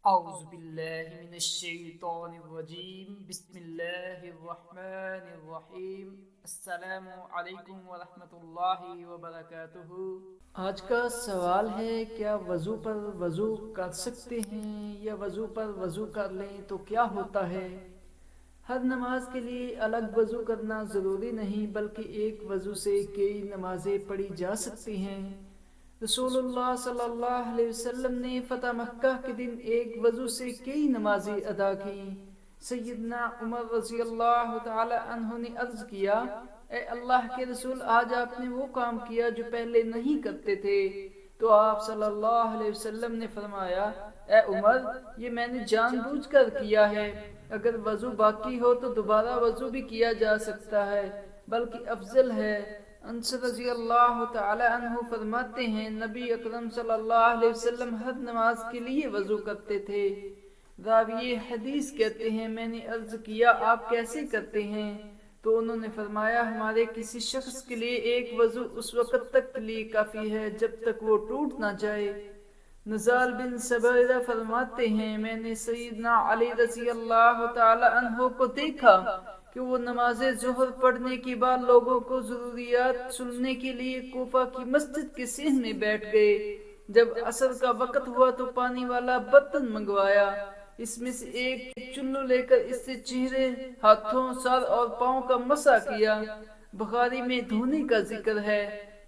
اعوذ باللہ من الشیطان الرجیم بسم اللہ الرحمن الرحیم السلام علیکم ورحمۃ اللہ وبرکاتہ۔ آج کا سوال ہے، کیا وضو پر وضو کر سکتے ہیں یا وضو پر وضو کر لیں تو کیا ہوتا ہے؟ ہر نماز کے لیے الگ وضو کرنا ضروری نہیں، بلکہ ایک وضو سے کئی نمازیں پڑھی جا سکتی ہیں۔ رسول اللہ صلی اللہ علیہ وسلم نے فتح مکہ کے دن ایک وضو سے کئی نمازیں ادا کی۔ سیدنا عمر رضی اللہ تعالی عنہ نے عرض کیا، اے اللہ کے رسول، آج آپ نے وہ کام کیا جو پہلے نہیں کرتے تھے۔ تو آپ صلی اللہ علیہ وسلم نے فرمایا، اے عمر، یہ میں نے جان بوجھ کر کیا ہے۔ اگر وضو باقی ہو تو دوبارہ وضو بھی کیا جا سکتا ہے، بلکہ افضل ہے۔ انس رضی اللہ تعالی عنہ فرماتے ہیں، نبی اکرم صلی اللہ علیہ وسلم ہر نماز کے لیے وضو کرتے تھے۔ راوی حدیث کہتے ہیں، میں نے عرض کیا، آپ کیسے کرتے ہیں؟ تو انہوں نے فرمایا، ہمارے کسی شخص کے لیے ایک وضو اس وقت تک کے لیے کافی ہے جب تک وہ ٹوٹ نہ جائے۔ نزال بن سبیرہ فرماتے ہیں، میں نے سیدنا علی رضی اللہ تعالی عنہ کو دیکھا کہ وہ نماز ظہر پڑھنے کے بعد لوگوں کو ضروریات سننے کے لیے کوفہ کی مسجد کے صحن میں بیٹھ گئے۔ جب عصر کا وقت ہوا تو پانی والا برتن منگوایا، اس میں سے ایک چلو لے کر اس سے چہرے، ہاتھوں، سر اور پاؤں کا مسح کیا۔ بخاری میں دھونے کا ذکر ہے۔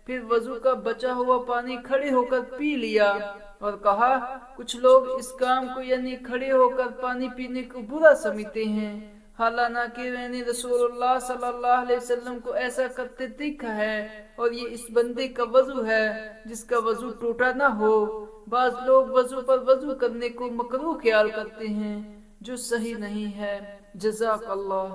پھر وضو کا بچا ہوا پانی کھڑے ہو کر پی لیا اور کہا، کچھ لوگ اس کام کو یعنی کھڑے ہو کر پانی پینے کو برا سمجھتے ہیں، حالانکہ میں نے رسول اللہ صلی اللہ علیہ وسلم کو ایسا کرتے دیکھا ہے، اور یہ اس بندے کا وضو ہے جس کا وضو ٹوٹا نہ ہو۔ بعض لوگ وضو پر وضو کرنے کو مکروہ خیال کرتے ہیں، جو صحیح نہیں ہے۔ جزاک اللہ۔